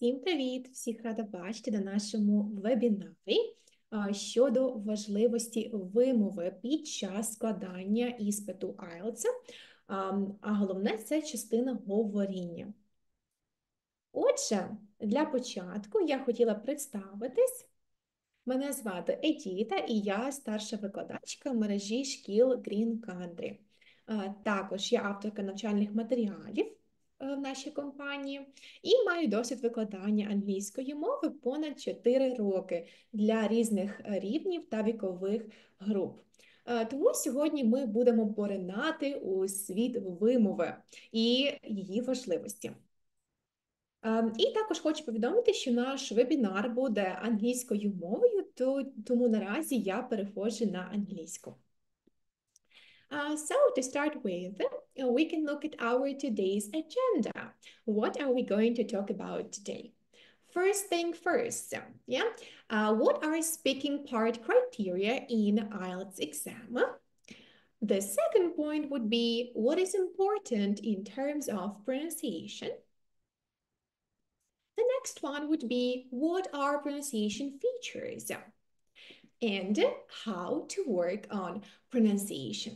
Всім привіт! Всіх рада бачити на нашому вебінарі щодо важливості вимови під час складання іспиту IELTS, а головне – це частина говоріння. Отже, для початку я хотіла представитись. Мене звати Едіта, і я старша викладачка в мережі шкіл Green Country. Також я авторка навчальних матеріалів в нашій компанії і маю досвід викладання англійської мови понад 4 роки для різних рівнів та вікових груп. Тому сьогодні ми будемо поринати у світ вимови і її важливості. І також хочу повідомити, що наш вебінар буде англійською мовою, тому наразі я переходжу на англійську. So to start with, we can look at our today's agenda. What are we going to talk about today? First thing first, what are speaking part criteria in IELTS exam? The second point would be what is important in terms of pronunciation. The next one would be what are pronunciation features and how to work on pronunciation.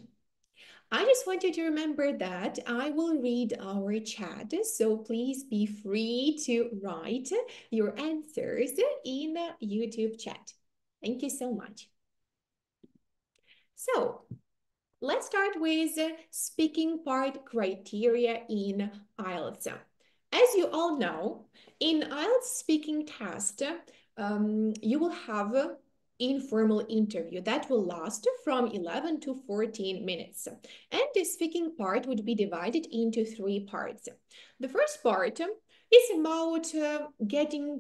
I just want you to remember that I will read our chat, so please be free to write your answers in YouTube chat. Thank you so much. So, let's start with speaking part criteria in IELTS. As you all know, in IELTS speaking test, you will have informal interview that will last from 11 to 14 minutes. And the speaking part would be divided into 3 parts. The first part is about getting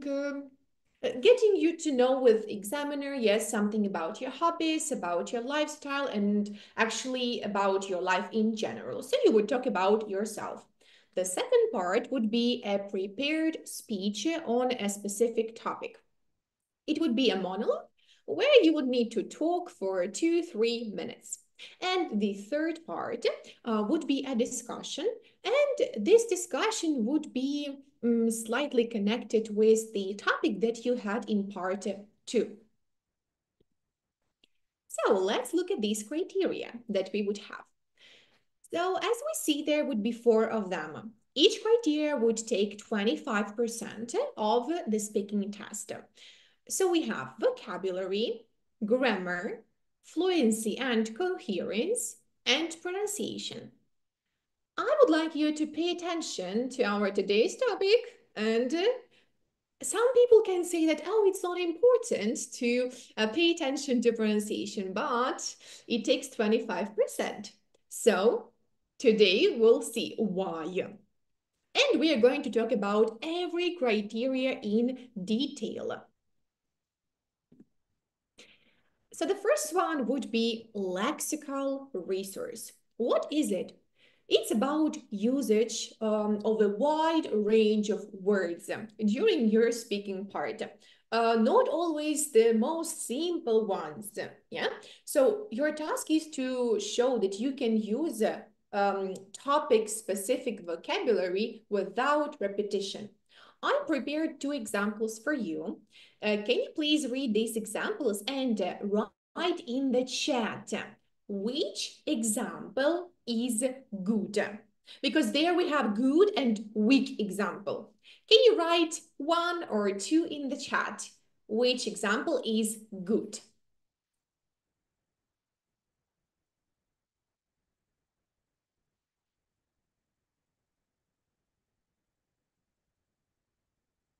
you to know with examiner, yes, something about your hobbies, about your lifestyle, and actually about your life in general. So you would talk about yourself. The second part would be a prepared speech on a specific topic. It would be a monologue where you would need to talk for 2-3 minutes. And the third part would be a discussion, and this discussion would be slightly connected with the topic that you had in part 2. So let's look at these criteria that we would have. So as we see, there would be 4 of them. Each criteria would take 25% of the speaking test. So we have vocabulary, grammar, fluency and coherence, and pronunciation. I would like you to pay attention to our today's topic, and some people can say that, oh, it's not important to pay attention to pronunciation, but it takes 25%. So today we'll see why. And we are going to talk about every criteria in detail. So the first one would be lexical resource. What is it? It's about usage of a wide range of words during your speaking part. Not always the most simple ones, yeah? So your task is to show that you can use topic-specific vocabulary without repetition. I prepared 2 examples for you. Can you please read these examples and write in the chat which example is good? Because there we have good and weak example. Can you write 1 or 2 in the chat? Which example is good?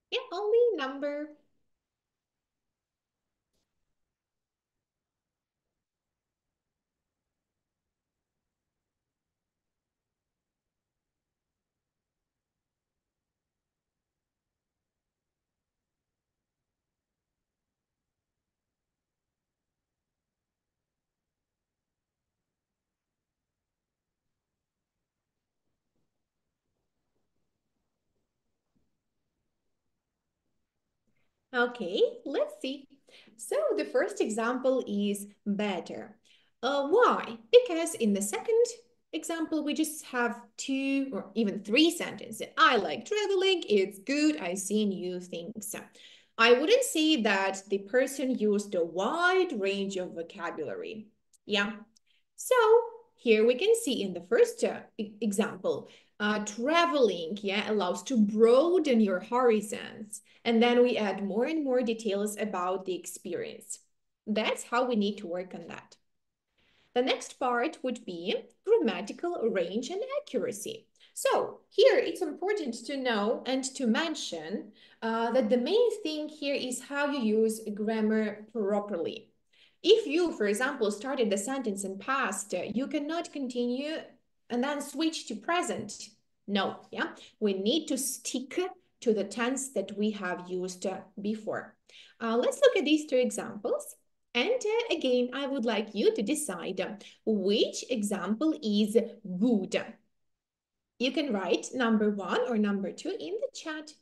Yeah, only number. Okay, let's see. So the first example is better. Why? Because in the second example, we just have 2 or even 3 sentences. I like traveling, it's good, I see new things. I wouldn't say that the person used a wide range of vocabulary. Yeah. So here we can see in the first example, traveling, yeah, allows to broaden your horizons. And then we add more and more details about the experience. That's how we need to work on that. The next part would be grammatical range and accuracy. So here it's important to know and to mention that the main thing here is how you use grammar properly. If you, for example, started the sentence in past, you cannot continue and then switch to present. No, yeah, we need to stick to the tense that we have used before. Let's look at these 2 examples. And again, I would like you to decide which example is good. You can write number 1 or number 2 in the chat.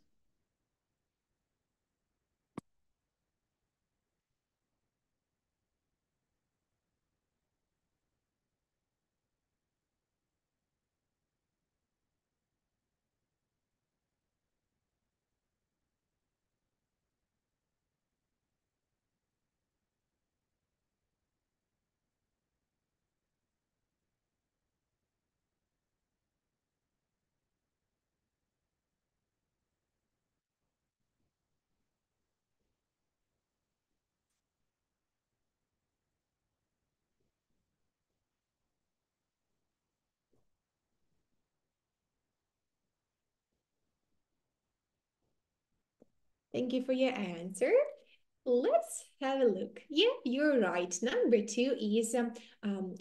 Thank you for your answer. Let's have a look. Yeah, you're right. Number 2 is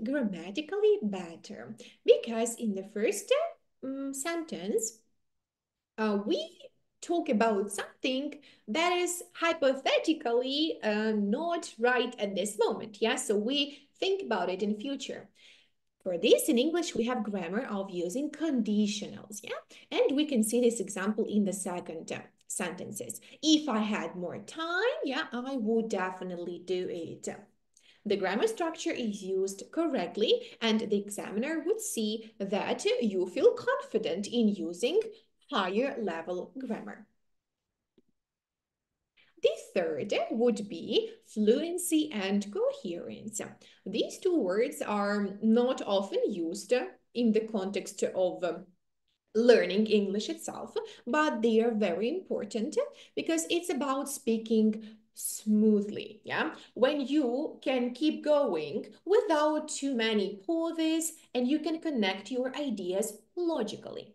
grammatically better because in the first sentence, we talk about something that is hypothetically not right at this moment. Yeah, so we think about it in future. For this, in English, we have grammar of using conditionals, yeah? And we can see this example in the second sentences. If I had more time, yeah, I would definitely do it. The grammar structure is used correctly, and the examiner would see that you feel confident in using higher level grammar. The third would be fluency and coherence. These 2 words are not often used in the context of learning English itself, but they are very important because it's about speaking smoothly, yeah? When you can keep going without too many pauses and you can connect your ideas logically.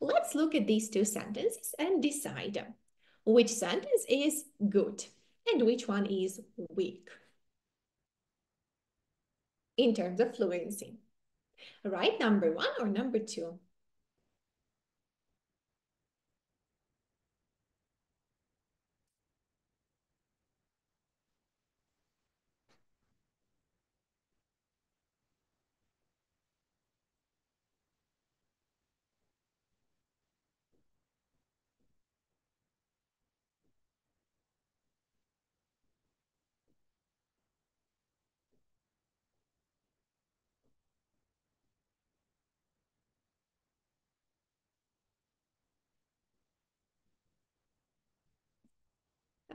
Let's look at these 2 sentences and decide which sentence is good and which one is weak in terms of fluency. Right, number 1 or number 2?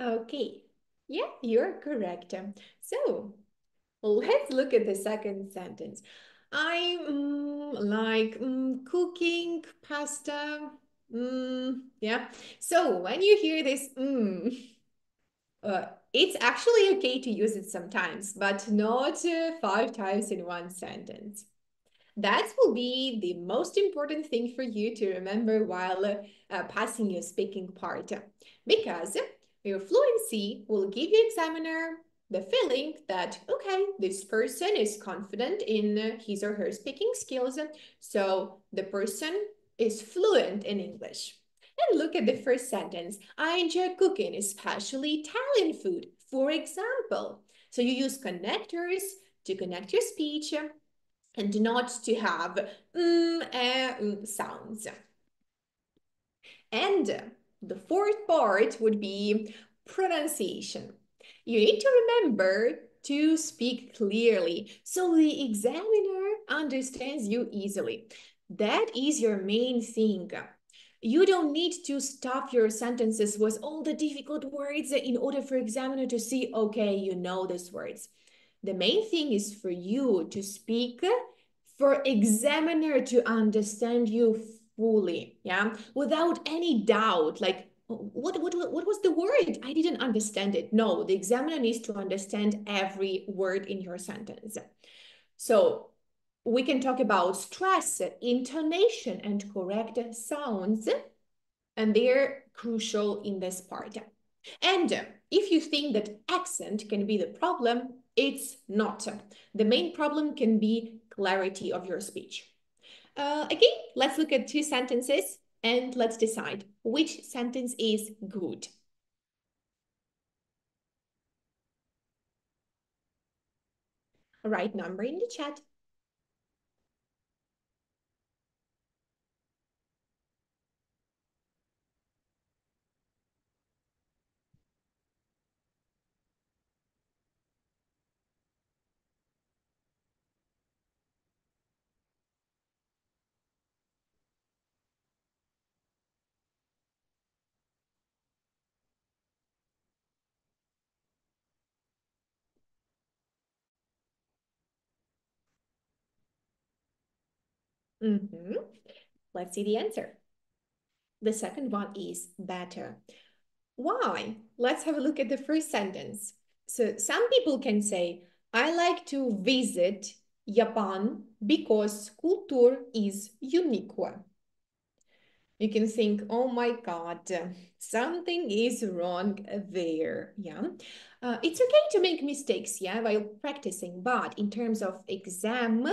Okay, yeah, you're correct. So let's look at the second sentence. I like cooking pasta. Yeah. So when you hear this, it's actually okay to use it sometimes, but not 5 times in one sentence. That will be the most important thing for you to remember while passing your speaking part, because your fluency will give your examiner the feeling that, okay, this person is confident in his or her speaking skills, so the person is fluent in English. And look at the first sentence. I enjoy cooking, especially Italian food, for example. So you use connectors to connect your speech and not to have sounds. And the fourth part would be pronunciation. You need to remember to speak clearly so the examiner understands you easily. That is your main thing. You don't need to stuff your sentences with all the difficult words in order for examiner to see, okay, you know these words. The main thing is for you to speak, for examiner to understand you fully, yeah, without any doubt, like, what was the word? I didn't understand it. No, the examiner needs to understand every word in your sentence. So we can talk about stress, intonation, and correct sounds, and they're crucial in this part. And if you think that accent can be the problem, it's not. The main problem can be clarity of your speech. Again, let's look at two sentences and let's decide which sentence is good. Write number in the chat. Let's see the answer. The second one is better. Why? Let's have a look at the first sentence. So some people can say, I like to visit Japan because culture is unique one. You can think, oh my God, something is wrong there. Yeah. It's okay to make mistakes, yeah, while practicing, but in terms of exam,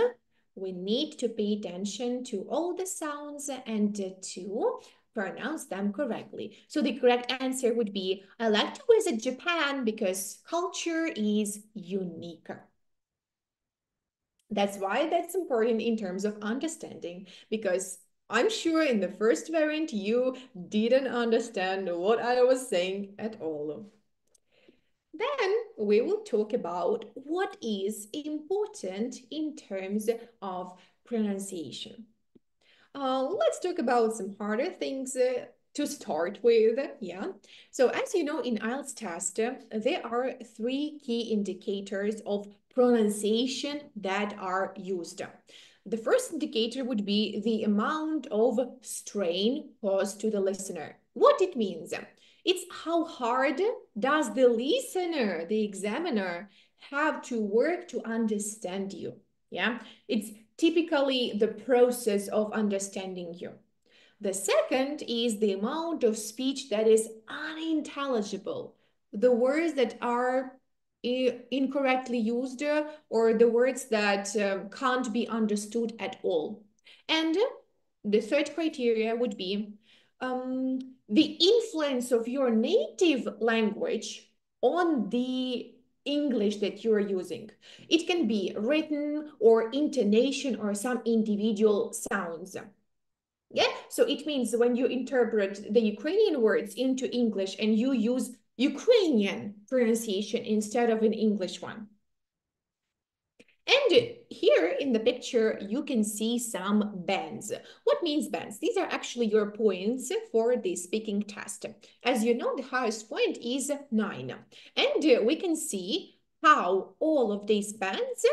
we need to pay attention to all the sounds and to pronounce them correctly. So the correct answer would be, I like to visit Japan because culture is unique. That's why that's important in terms of understanding, because I'm sure in the first variant you didn't understand what I was saying at all. Then we will talk about what is important in terms of pronunciation. Let's talk about some harder things to start with. Yeah. So as you know, in IELTS test, there are 3 key indicators of pronunciation that are used. The first indicator would be the amount of strain posed to the listener. What it means? It's how hard does the listener, the examiner, have to work to understand you. Yeah, it's typically the process of understanding you. The second is the amount of speech that is unintelligible. The words that are incorrectly used or the words that can't be understood at all. And the third criteria would be the influence of your native language on the English that you're using. It can be written or intonation or some individual sounds. Yeah, so it means when you interpret the Ukrainian words into English and you use Ukrainian pronunciation instead of an English one. And here in the picture, you can see some bands. What means bands? These are actually your points for the speaking test. As you know, the highest point is 9. And we can see how all of these bands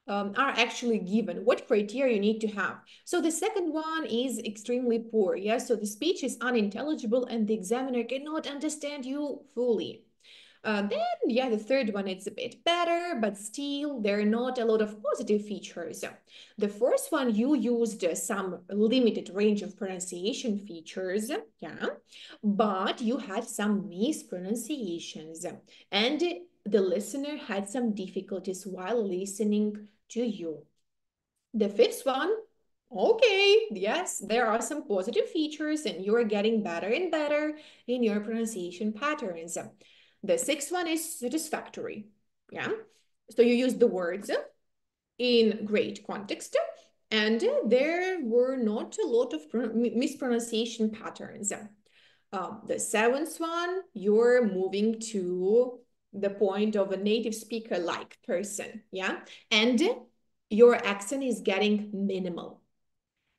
are actually given, what criteria you need to have. So the second one is extremely poor. Yeah, so the speech is unintelligible and the examiner cannot understand you fully. Then, yeah, the third one, it's a bit better, but still there are not a lot of positive features. The first one, you used some limited range of pronunciation features, yeah, but you had some mispronunciations and the listener had some difficulties while listening to you. The fifth one, okay, yes, there are some positive features and you're getting better and better in your pronunciation patterns. The sixth one is satisfactory, yeah? So you use the words in great context and there were not a lot of mispronunciation patterns. The seventh one, you're moving to the point of a native speaker-like person, yeah? And your accent is getting minimal.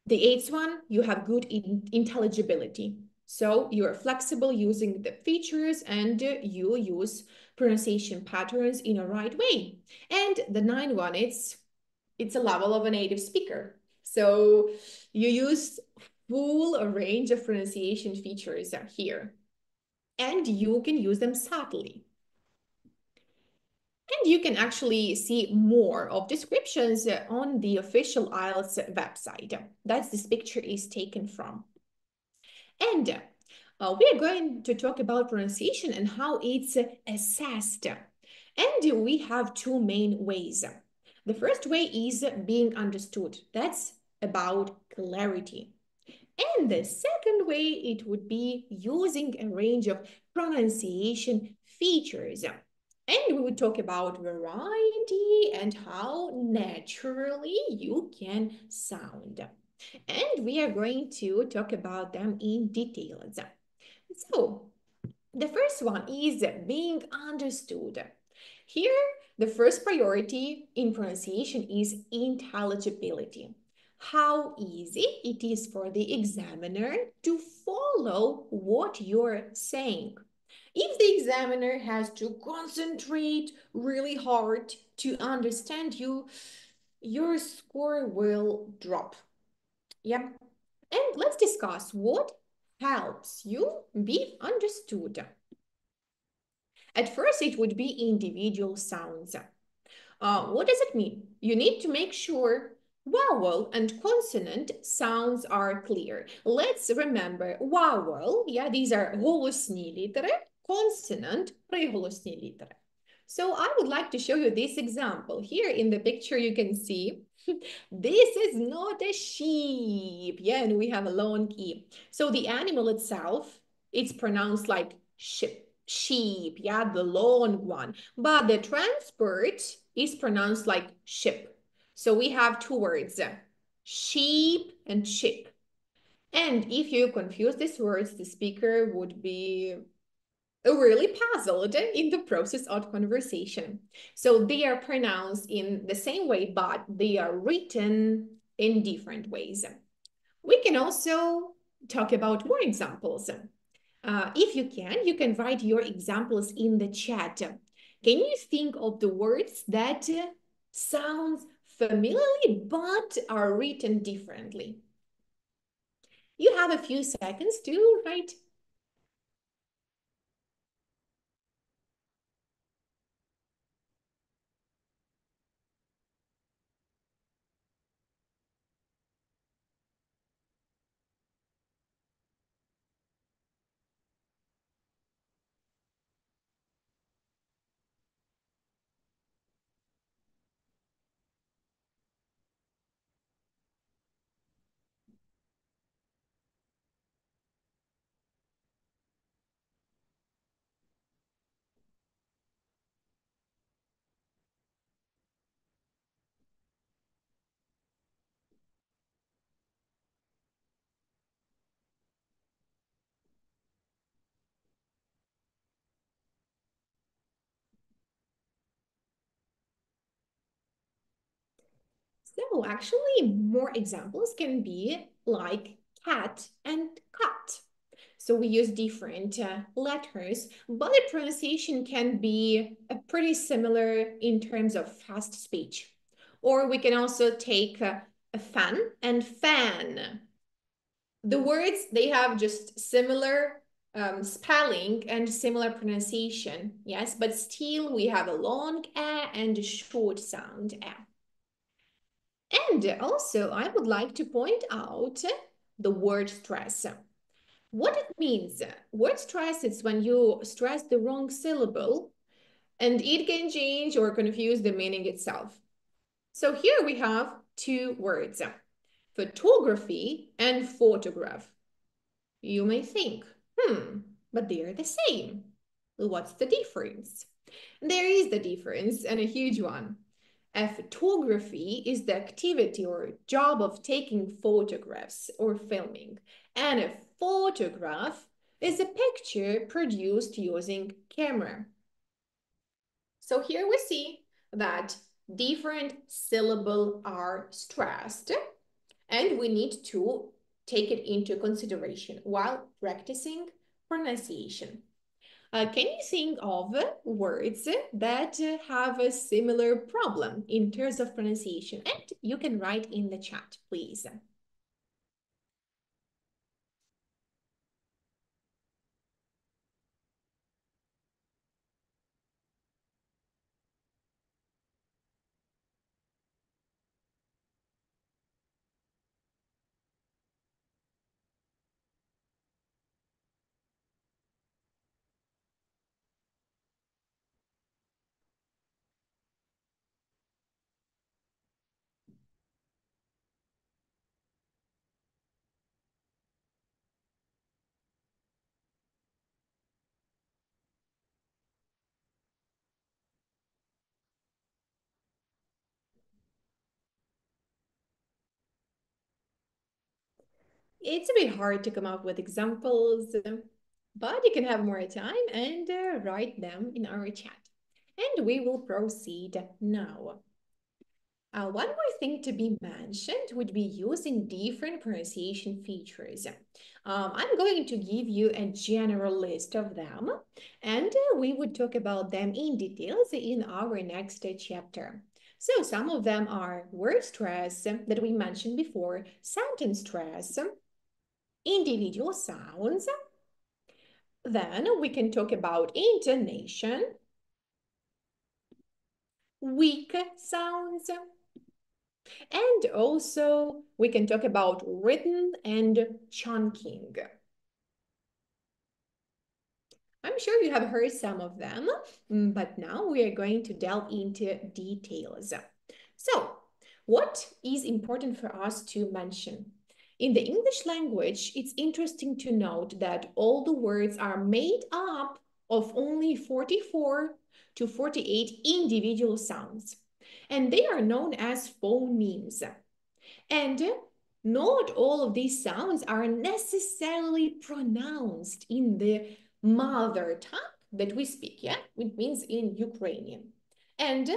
The eighth one, you have good intelligibility. So you're flexible using the features and you use pronunciation patterns in a right way. And the ninth one, it's a level of a native speaker. So you use full range of pronunciation features here. And you can use them subtly. And you can actually see more of descriptions on the official IELTS website. That's this picture is taken from. And we are going to talk about pronunciation and how it's assessed. And we have two main ways. The first way is being understood. That's about clarity. And the second way, it would be using a range of pronunciation features. And we would talk about variety and how naturally you can sound. And we are going to talk about them in details. So, the first one is being understood. Here, the first priority in pronunciation is intelligibility. How easy it is for the examiner to follow what you're saying. If the examiner has to concentrate really hard to understand you, your score will drop. Yeah. And let's discuss what helps you be understood. At first, it would be individual sounds. What does it mean? You need to make sure vowel and consonant sounds are clear. Let's remember vowel, yeah, these are голосні літери, consonant, приголосні літери. So I would like to show you this example. Here in the picture you can see this is not a sheep. Yeah, and we have a long E. So the animal itself, it's pronounced like sheep, yeah, the long one. But the transport is pronounced like ship. So we have two words, sheep and ship. And if you confuse these words, the speaker would be really puzzled in the process of conversation. So they are pronounced in the same way, but they are written in different ways. We can also talk about more examples. If you can write your examples in the chat. Can you think of the words that sound familiarly but are written differently? You have a few seconds to write. So actually more examples can be like cat and cut. So we use different letters, but the pronunciation can be pretty similar in terms of fast speech. Or we can also take a fan and fan. The words, they have just similar spelling and similar pronunciation, yes, but still we have a long a and a short sound a. And also, I would like to point out the word stress. What it means? Word stress is when you stress the wrong syllable and it can change or confuse the meaning itself. So here we have two words, photography and photograph. You may think, but they are the same. What's the difference? There is the difference, and a huge one. A photography is the activity or job of taking photographs or filming. And a photograph is a picture produced using camera. So here we see that different syllables are stressed, and we need to take it into consideration while practicing pronunciation. Can you think of words that have a similar problem in terms of pronunciation? And you can write in the chat, please. It's a bit hard to come up with examples, but you can have more time and write them in our chat. And we will proceed now. One more thing to be mentioned would be using different pronunciation features. I'm going to give you a general list of them, and we would talk about them in details in our next chapter. So some of them are word stress that we mentioned before, sentence stress, individual sounds. Then we can talk about intonation, weak sounds, and also we can talk about rhythm and chunking. I'm sure you have heard some of them, but now we are going to delve into details. So, what is important for us to mention? In the English language, it's interesting to note that all the words are made up of only 44 to 48 individual sounds, and they are known as phonemes. And not all of these sounds are necessarily pronounced in the mother tongue that we speak, yeah? It means in Ukrainian. And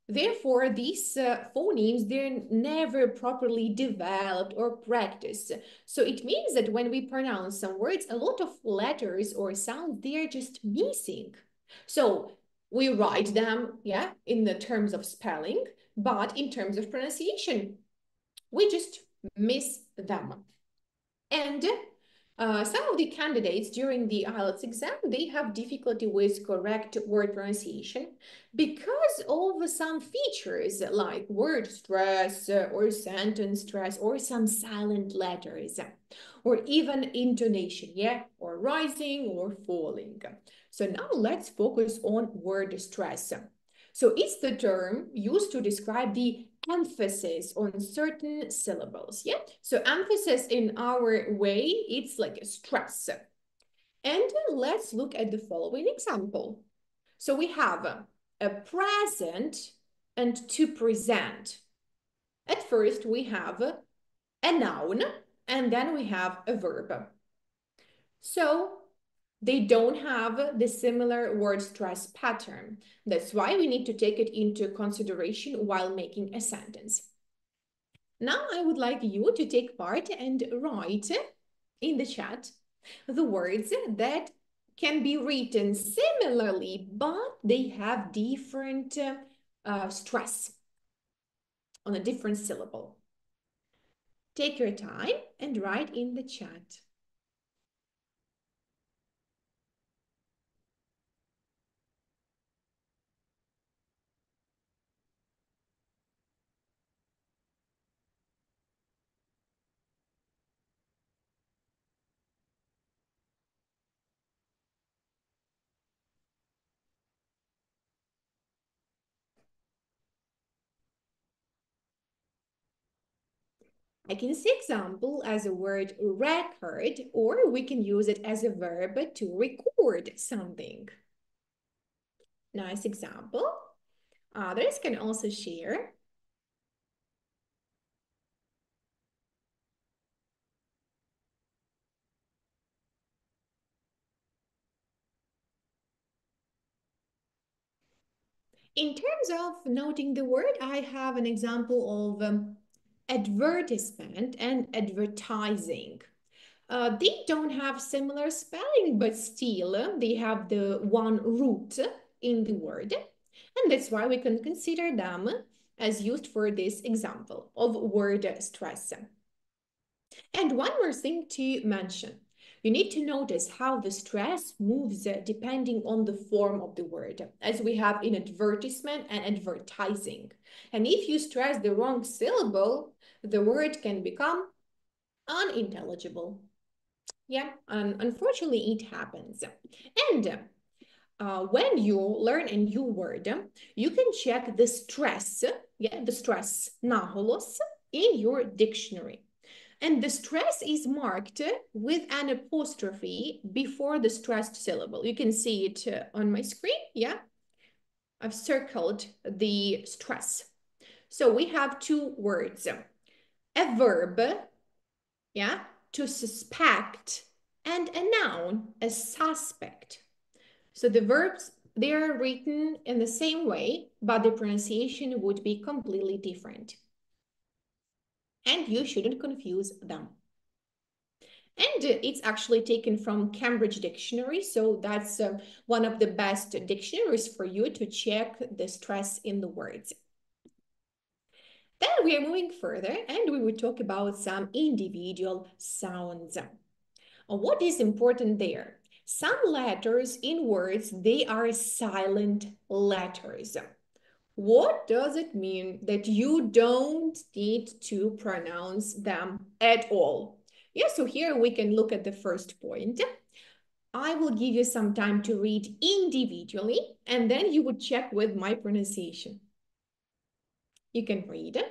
therefore, these phonemes, they're never properly developed or practiced. So it means that when we pronounce some words, a lot of letters or sounds, they're just missing. So we write them, yeah, in the terms of spelling, but in terms of pronunciation, we just miss them. And some of the candidates during the IELTS exam, they have difficulty with correct word pronunciation because of some features like word stress or sentence stress or some silent letters or even intonation, yeah, or rising or falling. So now let's focus on word stress. So it's the term used to describe the emphasis on certain syllables, yeah? So emphasis in our way, it's like a stress. And let's look at the following example. So we have a present and to present. At first we have a noun and then we have a verb. So they don't have the similar word stress pattern. That's why we need to take it into consideration while making a sentence. Now I would like you to take part and write in the chat the words that can be written similarly, but they have different stress on a different syllable. Take your time and write in the chat. I can see example as a word record, or we can use it as a verb to record something. Nice example. Others can also share. In terms of noting the word, I have an example of advertisement and advertising. They don't have similar spelling, but still they have the one root in the word. And that's why we can consider them as used for this example of word stress. And one more thing to mention. You need to notice how the stress moves depending on the form of the word, as we have in advertisement and advertising. And if you stress the wrong syllable, the word can become unintelligible. Yeah, and unfortunately it happens. And when you learn a new word, you can check the stress, the stress, наголос, in your dictionary. And the stress is marked with an apostrophe before the stressed syllable. You can see it on my screen, yeah? I've circled the stress. So we have two words. A verb, yeah, to suspect, and a noun, a suspect. So the verbs, they are written in the same way, but the pronunciation would be completely different. And you shouldn't confuse them. And it's actually taken from Cambridge Dictionary, so that's one of the best dictionaries for you to check the stress in the words. Then we are moving further, and we will talk about some individual sounds. What is important there? Some letters in words, they are silent letters. What does it mean? That you don't need to pronounce them at all. Yeah, so here we can look at the first point. I will give you some time to read individually, and then you would check with my pronunciation. You can read.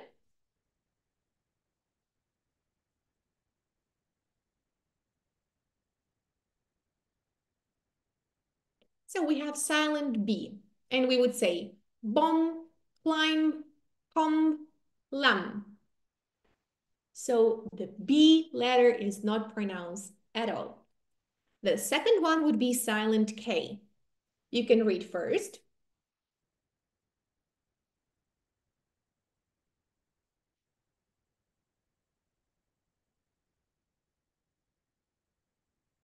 So we have silent B, and we would say bomb, climb, come, lam. So the B letter is not pronounced at all. The second one would be silent K. You can read first.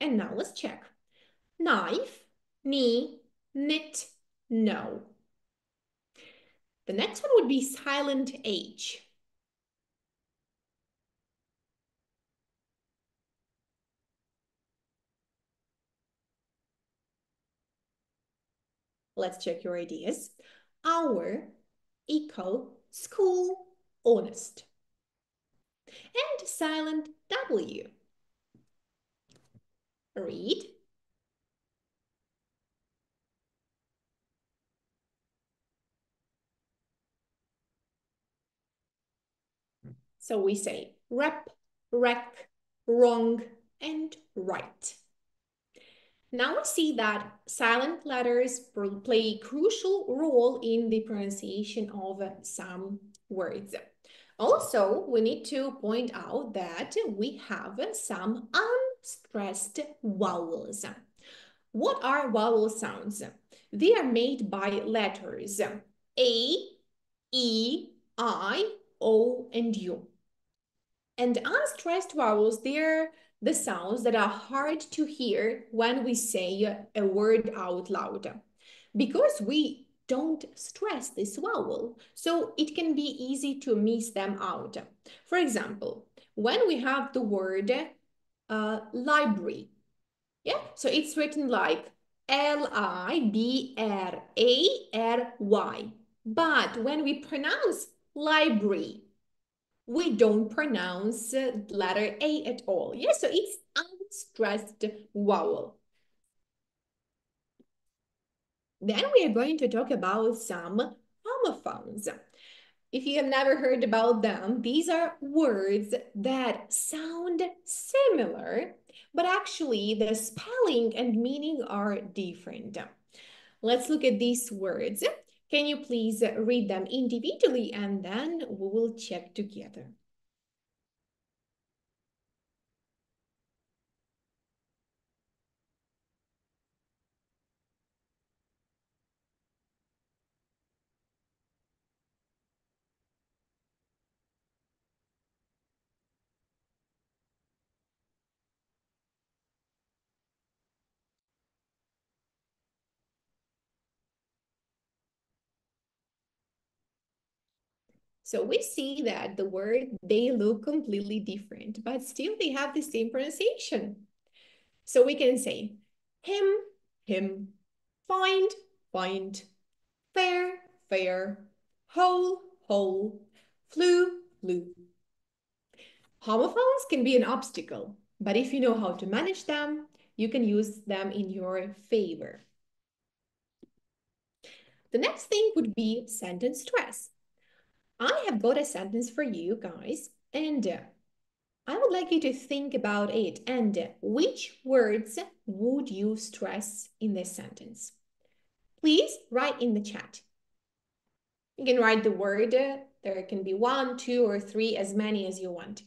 And now let's check. Knife, knee, knit, no. The next one would be silent H. Let's check your ideas. Hour, eco, school, honest. And silent W. Read. So we say rep, rec, wrong, and right. Now we see that silent letters play a crucial role in the pronunciation of some words. Also, we need to point out that we have some unstressed vowels. What are vowel sounds? They are made by letters A, E, I, O, and U. And unstressed vowels, they're the sounds that are hard to hear when we say a word out loud, because we don't stress this vowel, so it can be easy to miss them out. For example, when we have the word library, yeah, so it's written like L-I-B-R-A-R-Y, but when we pronounce library, we don't pronounce letter A at all. Yeah, so it's unstressed vowel. Then we are going to talk about some homophones. If you have never heard about them, these are words that sound similar, but actually the spelling and meaning are different. Let's look at these words. Can you please read them individually, and then we will check together. So we see that the word, they look completely different, but still they have the same pronunciation. So we can say him, him, find, find, fair, fair, whole, whole, flew, flew. Homophones can be an obstacle, but if you know how to manage them, you can use them in your favor. The next thing would be sentence stress. I have got a sentence for you guys, and I would like you to think about it and which words would you stress in this sentence? Please write in the chat. You can write the word. There can be 1, 2, or 3, as many as you want.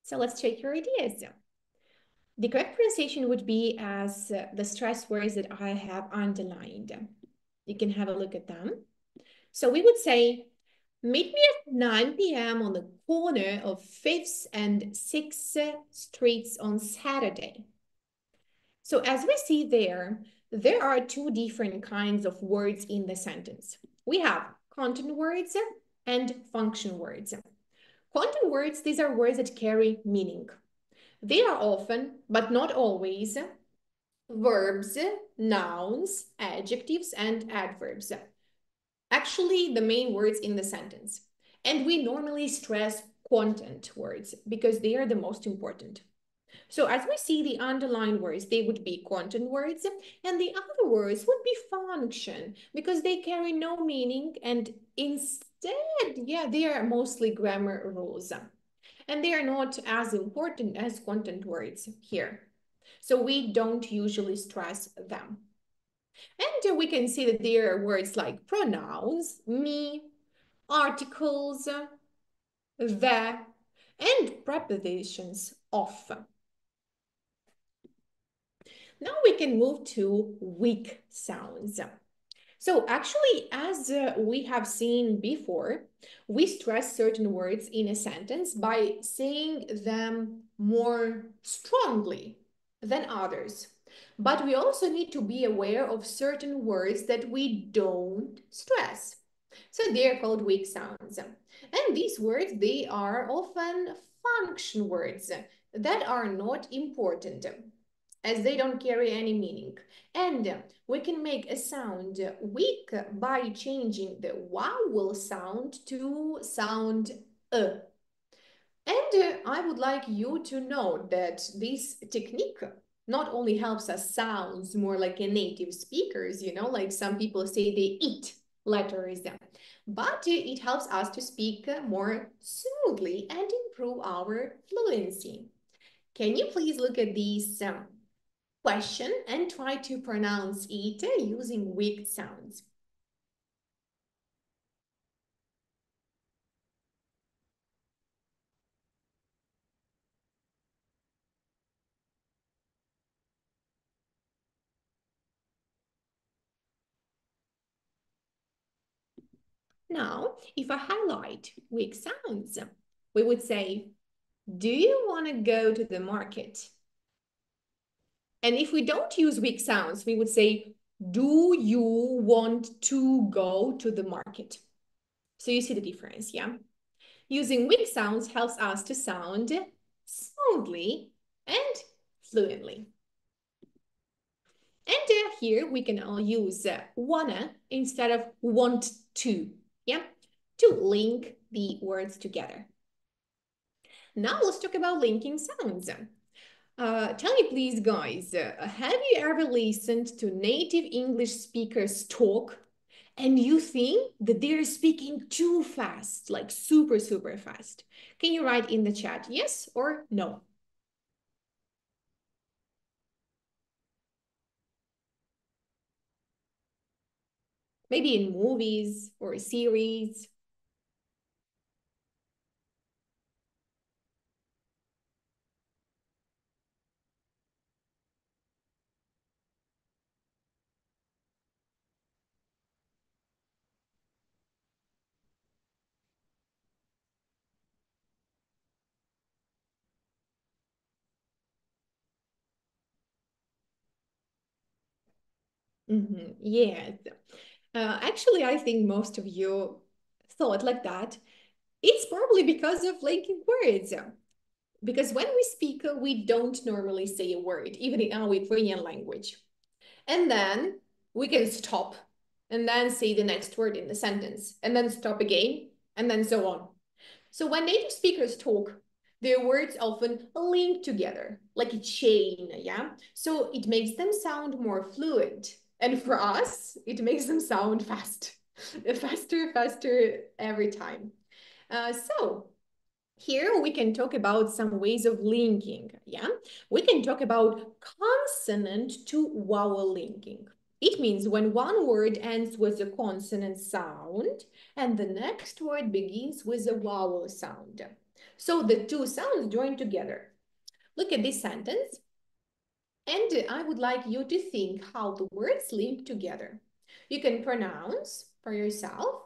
So let's check your ideas. The correct pronunciation would be as the stress words that I have underlined. You can have a look at them. So we would say, meet me at 9 p.m. on the corner of 5th and 6th Streets on Saturday. So as we see there are 2 different kinds of words in the sentence. We have content words and function words. Content words, these are words that carry meaning. They are often, but not always, verbs, nouns, adjectives, and adverbs. Actually, the main words in the sentence. And we normally stress content words because they are the most important. So as we see the underlined words, they would be content words, and the other words would be function because they carry no meaning, and instead, they are mostly grammar rules. And they are not as important as content words here. So we don't usually stress them. And we can see that there are words like pronouns, me, articles, the, and prepositions of. Now we can move to weak sounds. So actually, as we have seen before, we stress certain words in a sentence by saying them more strongly than others. But we also need to be aware of certain words that we don't stress. So they're called weak sounds. And these words, they are often function words that are not important, as they don't carry any meaning. And we can make a sound weak by changing the vowel sound to sound And I would like you to know that this technique not only helps us sound more like a native speakers, like some people say they eat letters, but it helps us to speak more smoothly and improve our fluency. Can you please look at these question and try to pronounce it using weak sounds? Now, if I highlight weak sounds, we would say, do you want to go to the market? And if we don't use weak sounds, we would say, do you want to go to the market? So you see the difference, yeah? Using weak sounds helps us to sound smoothly and fluently. And here we can all use wanna instead of want to, yeah? To link the words together. Now let's talk about linking sounds. Tell me please, guys, have you ever listened to native English speakers talk and you think that they're speaking too fast, like super, super fast. Can you write in the chat yes or no? Maybe in movies or series. Yes. Actually, I think most of you thought like that. It's probably because of linking words. Because when we speak, we don't normally say a word, even in our Ukrainian language. And then we can stop and then say the next word in the sentence, and then stop again, and then so on. So when native speakers talk, their words often link together like a chain, yeah? So it makes them sound more fluent. And for us, it makes them sound fast, faster, faster every time. So here we can talk about some ways of linking, yeah? We can talk about consonant to vowel linking. It means when one word ends with a consonant sound and the next word begins with a vowel sound. So the two sounds join together. Look at this sentence. And I would like you to think how the words link together. You can pronounce for yourself.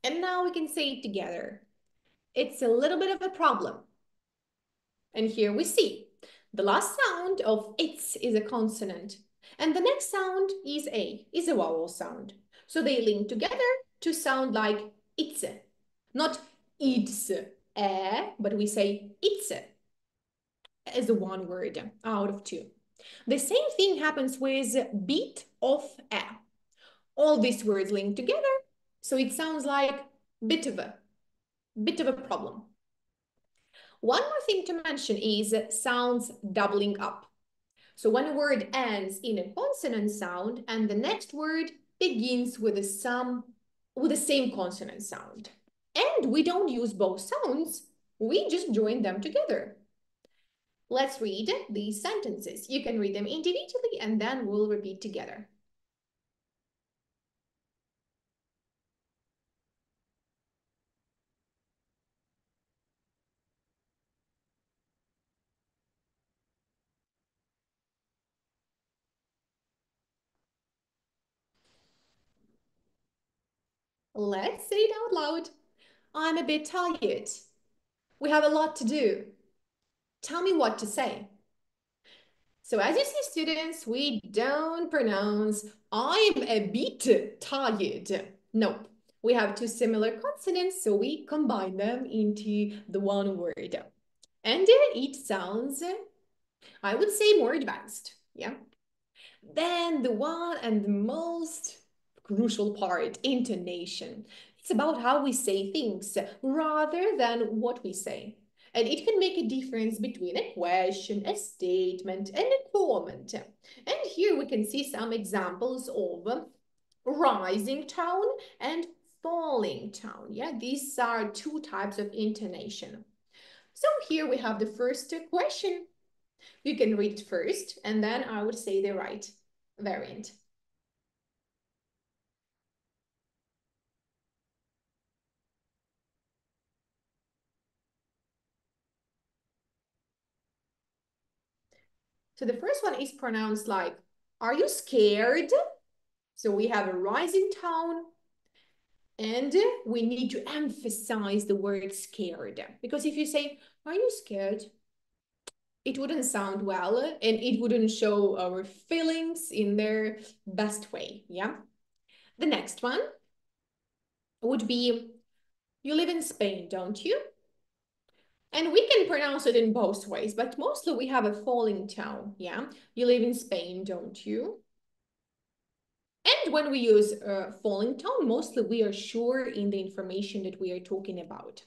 And now we can say it together. It's a little bit of a problem. And here we see the last sound of it's is a consonant. And the next sound is a vowel sound. So they link together to sound like it's, not it's, but we say it's as a one word out of two. The same thing happens with bit of a. All these words link together, so it sounds like bit of a problem. One more thing to mention is sounds doubling up. So when a word ends in a consonant sound and the next word begins with the same consonant sound. And we don't use both sounds, we just join them together. Let's read these sentences. You can read them individually and then we'll repeat together. Let's say it out loud. I'm a bit tired. We have a lot to do. Tell me what to say. So as you see, students, we don't pronounce I'm a bit tired. Nope. We have two similar consonants, so we combine them into the one word. And it sounds, I would say, more advanced. Yeah. Then the one and the most crucial part, intonation. It's about how we say things rather than what we say. And it can make a difference between a question, a statement, and a comment. And here we can see some examples of rising tone and falling tone. Yeah, these are two types of intonation. So here we have the first question. You can read it first, and then I would say the right variant. So the first one is pronounced like, are you scared? So we have a rising tone and we need to emphasize the word scared. Because if you say, are you scared? It wouldn't sound well and it wouldn't show our feelings in their best way, yeah? The next one would be, you live in Spain, don't you? And we can pronounce it in both ways, but mostly we have a falling tone, yeah? You live in Spain, don't you? And when we use falling tone, mostly we are sure in the information that we are talking about.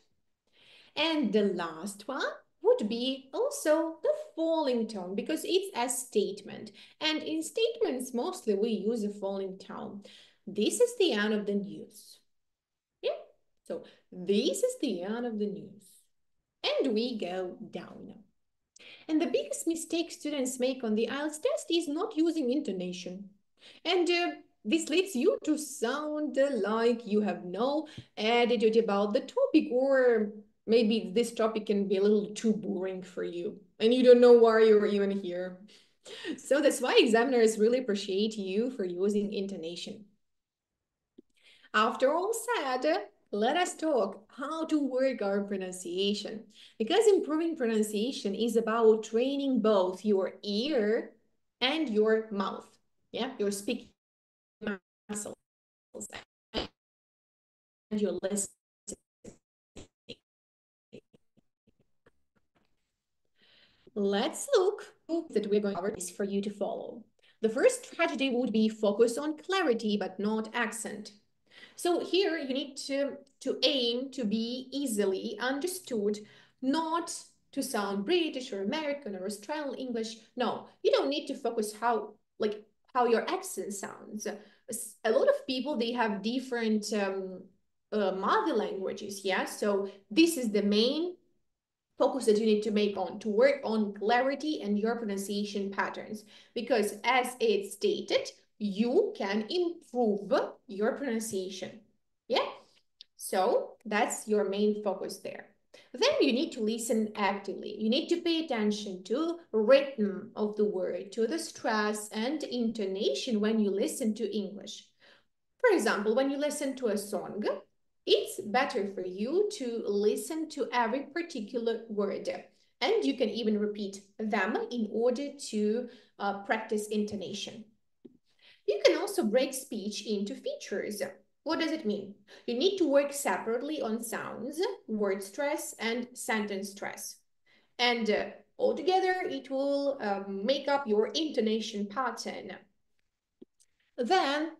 And the last one would be also the falling tone because it's a statement. And in statements, mostly we use a falling tone. This is the end of the news. Yeah, so this is the end of the news. And we go down. And the biggest mistake students make on the IELTS test is not using intonation. And this leads you to sound like you have no attitude about the topic, or maybe this topic can be a little too boring for you and you don't know why you're even here. So that's why examiners really appreciate you for using intonation. After all said, let us talk how to work our pronunciation, because improving pronunciation is about training both your ear and your mouth, yeah, your speaking muscles and your listening. Let's look that we're going to cover this for you to follow. The first strategy would be focus on clarity but not accent. So here you need to aim to be easily understood, not to sound British or American or Australian English. No, you don't need to focus how your accent sounds. A lot of people, they have different mother languages, yeah? So this is the main focus that you need to make on, to work on clarity and your pronunciation patterns, because as it's stated, you can improve your pronunciation. Yeah, so that's your main focus there. Then you need to listen actively. You need to pay attention to rhythm of the word, to the stress and intonation when you listen to English. For example, when you listen to a song, it's better for you to listen to every particular word. And you can even repeat them in order to practice intonation. You can also break speech into features. What does it mean? You need to work separately on sounds, word stress, and sentence stress. And altogether, it will make up your intonation pattern. Then,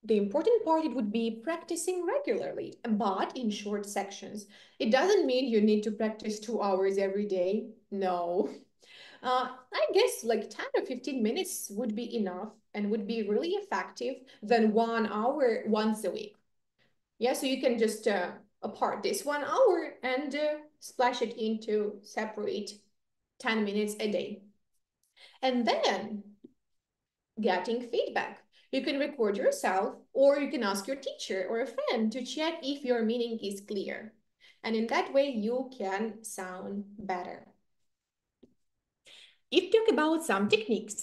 the important part, it would be practicing regularly, but in short sections. It doesn't mean you need to practice 2 hours every day. No. I guess like 10 or 15 minutes would be enough and would be really effective than 1 hour once a week. Yeah, so you can just apart this 1 hour and splash it into separate 10 minutes a day. And then getting feedback. You can record yourself, or you can ask your teacher or a friend to check if your meaning is clear. And in that way, you can sound better. If you talk about some techniques,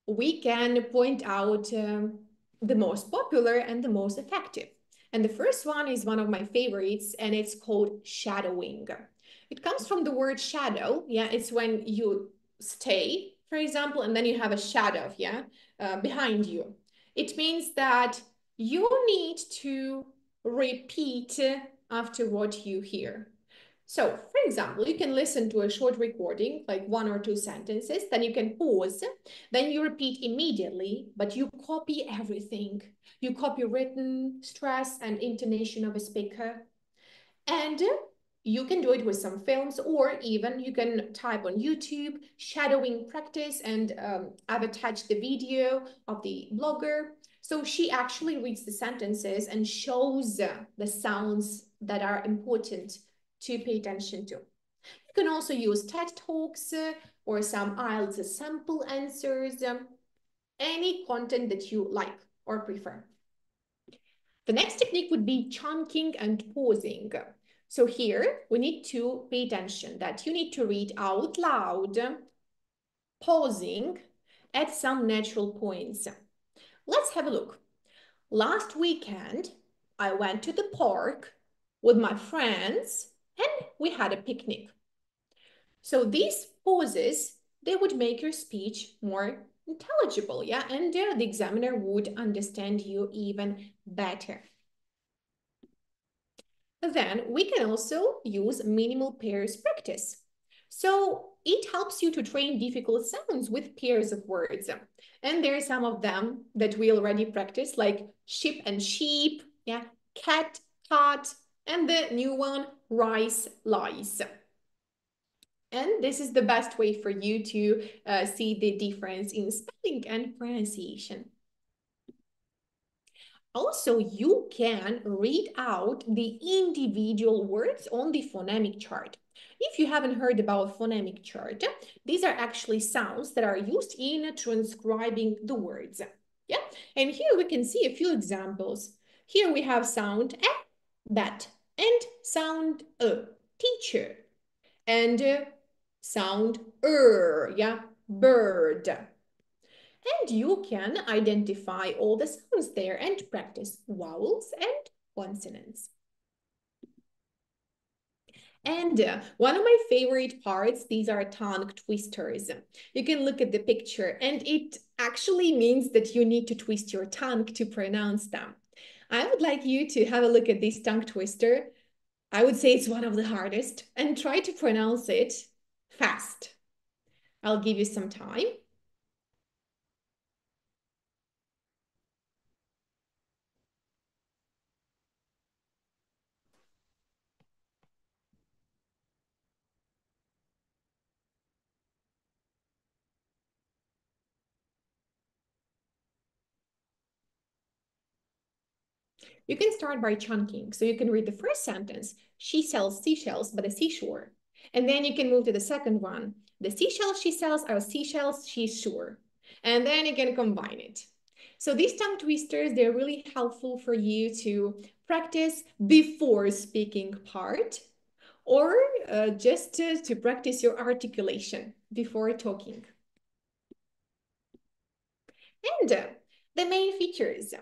we can point out the most popular and the most effective. And the first one is one of my favorites, and it's called shadowing. It comes from the word shadow. Yeah, it's when you stay, for example, and then you have a shadow, yeah, behind you. It means that you need to repeat after what you hear. So, for example, you can listen to a short recording, like 1 or 2 sentences, then you can pause, then you repeat immediately, but you copy everything. You copy written, stress, and intonation of a speaker. And you can do it with some films, or even you can type on YouTube, shadowing practice, and I've attached the video of the blogger. So she actually reads the sentences and shows the sounds that are important to pay attention to. You can also use TED Talks or some IELTS sample answers, any content that you like or prefer. The next technique would be chunking and pausing. So here we need to pay attention that you need to read out loud, pausing at some natural points. Let's have a look. Last weekend, I went to the park with my friends and we had a picnic. So these pauses, they would make your speech more intelligible, yeah? And the examiner would understand you even better. Then we can also use minimal pairs practice. So it helps you to train difficult sounds with pairs of words. And there are some of them that we already practice, like ship and sheep, yeah, cat, cat, and the new one, rice, lice. And this is the best way for you to see the difference in spelling and pronunciation. Also, you can read out the individual words on the phonemic chart. If you haven't heard about phonemic chart, these are actually sounds that are used in transcribing the words. Yeah, and here we can see a few examples. Here we have sound e, bat, and sound teacher, and sound yeah, bird. And you can identify all the sounds there and practice vowels and consonants. And one of my favorite parts, these are tongue twisters. You can look at the picture and it actually means that you need to twist your tongue to pronounce them. I would like you to have a look at this tongue twister. I would say it's one of the hardest, and try to pronounce it fast. I'll give you some time. You can start by chunking. So you can read the first sentence, she sells seashells by the seashore. And then you can move to the second one. The seashells she sells are seashells she's sure. And then you can combine it. So these tongue twisters, they're really helpful for you to practice before speaking part, or just to practice your articulation before talking. And the main features.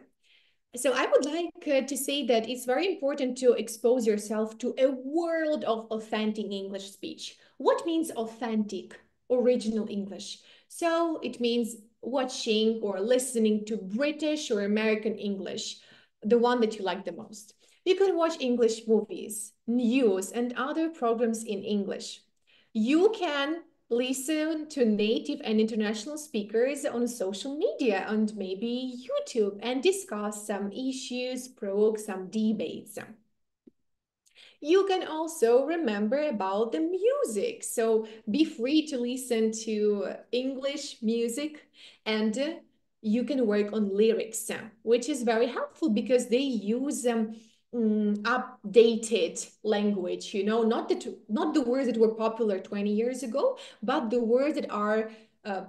So I would like to say that it's very important to expose yourself to a world of authentic English speech. What means authentic, original English? So it means watching or listening to British or American English, the one that you like the most. You can watch English movies, news, and other programs in English. You can listen to native and international speakers on social media and maybe YouTube and discuss some issues, provoke some debates. You can also remember about the music. So be free to listen to English music, and you can work on lyrics, which is very helpful because they use updated language, you know, not the words that were popular 20 years ago, but the words that are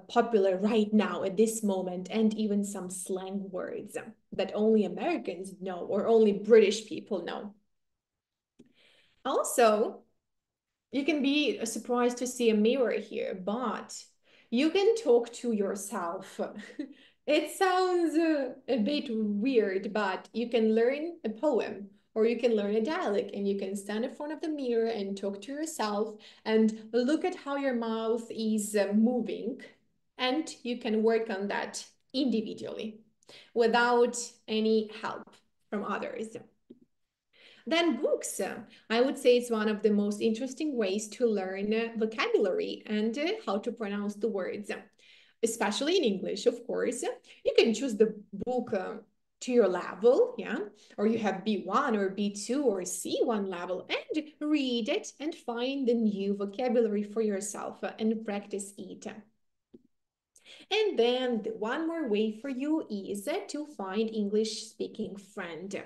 popular right now at this moment, and even some slang words that only Americans know or only British people know. Also, you can be surprised to see a mirror here, but you can talk to yourself. It sounds a bit weird, but you can learn a poem or you can learn a dialect, and you can stand in front of the mirror and talk to yourself and look at how your mouth is moving, and you can work on that individually without any help from others. Then books. I would say it's one of the most interesting ways to learn vocabulary and how to pronounce the words, especially in English, of course. You can choose the book to your level, yeah, or you have B1 or B2 or C1 level, and read it and find the new vocabulary for yourself and practice it. And then one more way for you is to find English speaking friend.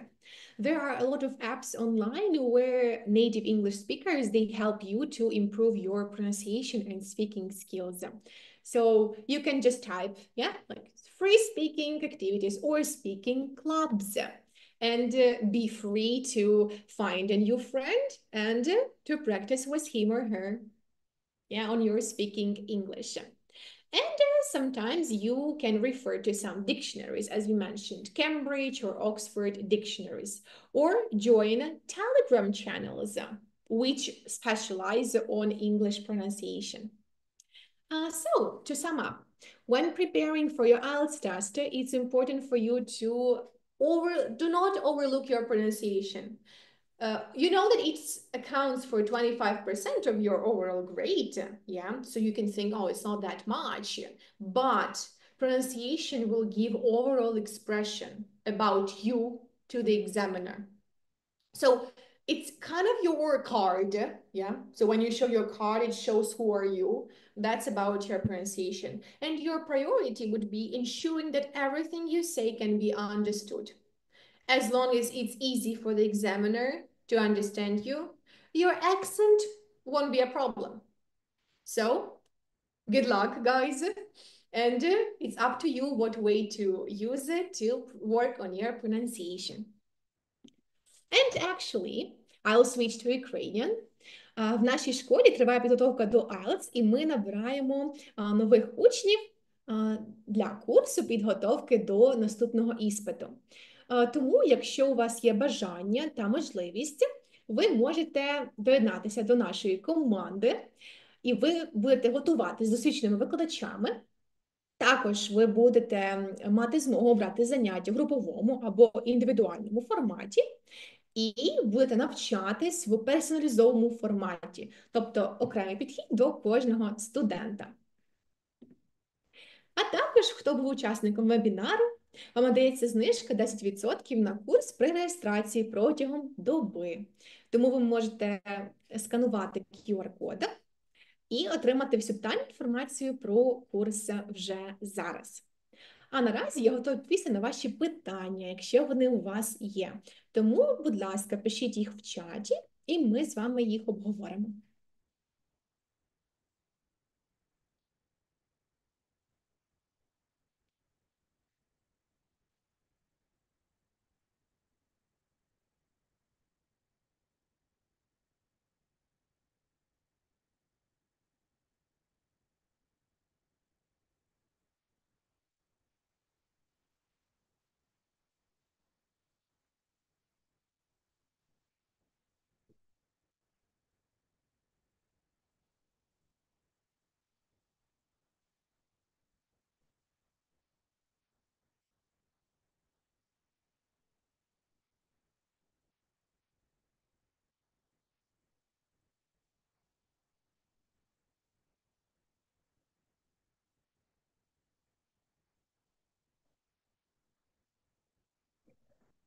There are a lot of apps online where native English speakers, they help you to improve your pronunciation and speaking skills. So you can just type, yeah, like free speaking activities or speaking clubs, and be free to find a new friend and to practice with him or her, yeah, on your speaking English. And sometimes you can refer to some dictionaries, as we mentioned, Cambridge or Oxford dictionaries, or join Telegram channels, which specialize on English pronunciation. So, to sum up, when preparing for your IELTS test, it's important for you to do not overlook your pronunciation. You know that it accounts for 25% of your overall grade, yeah? So you can think, oh, it's not that much, but pronunciation will give overall expression about you to the examiner. So it's kind of your card, yeah? So when you show your card, it shows who are you. That's about your pronunciation. And your priority would be ensuring that everything you say can be understood. As long as it's easy for the examiner to understand you, your accent won't be a problem. So, good luck, guys. And it's up to you what way to use it to work on your pronunciation. And actually, I'll switch to Ukrainian. В нашій школі триває підготовка до IELTS, і ми набираємо нових учнів для курсу підготовки до наступного іспиту. Тому, якщо у вас є бажання та можливість, ви можете доєднатися до нашої команди, і ви будете готувати з досвідченими викладачами. Також ви будете мати змогу обрати заняття в груповому або індивідуальному форматі, і будете навчатись в персоналізованому форматі, тобто окремий підхід до кожного студента. А також, хто був учасником вебінару, вам надається знижка 10% на курс при реєстрації протягом доби. Тому ви можете сканувати QR-код і отримати всю детальну інформацію про курс вже зараз. А наразі я готова відповісти на ваші питання, якщо вони у вас є. Тому, будь ласка, пишіть їх в чаті, і ми з вами їх обговоримо.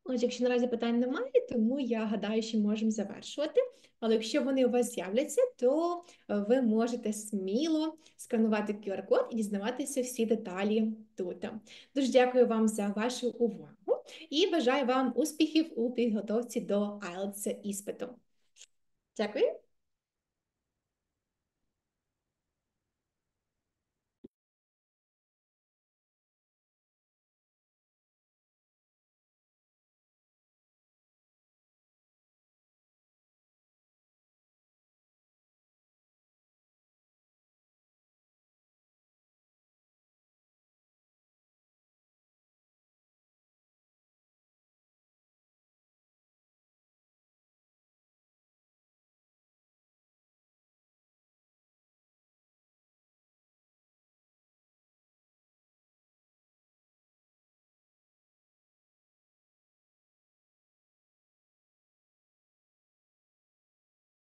Отже, якщо наразі питань немає, тому я гадаю, що можемо завершувати. Але якщо вони у вас з'являться, то ви можете сміло сканувати QR-код і дізнаватися всі деталі тут. Дуже дякую вам за вашу увагу і бажаю вам успіхів у підготовці до IELTS іспиту. Дякую.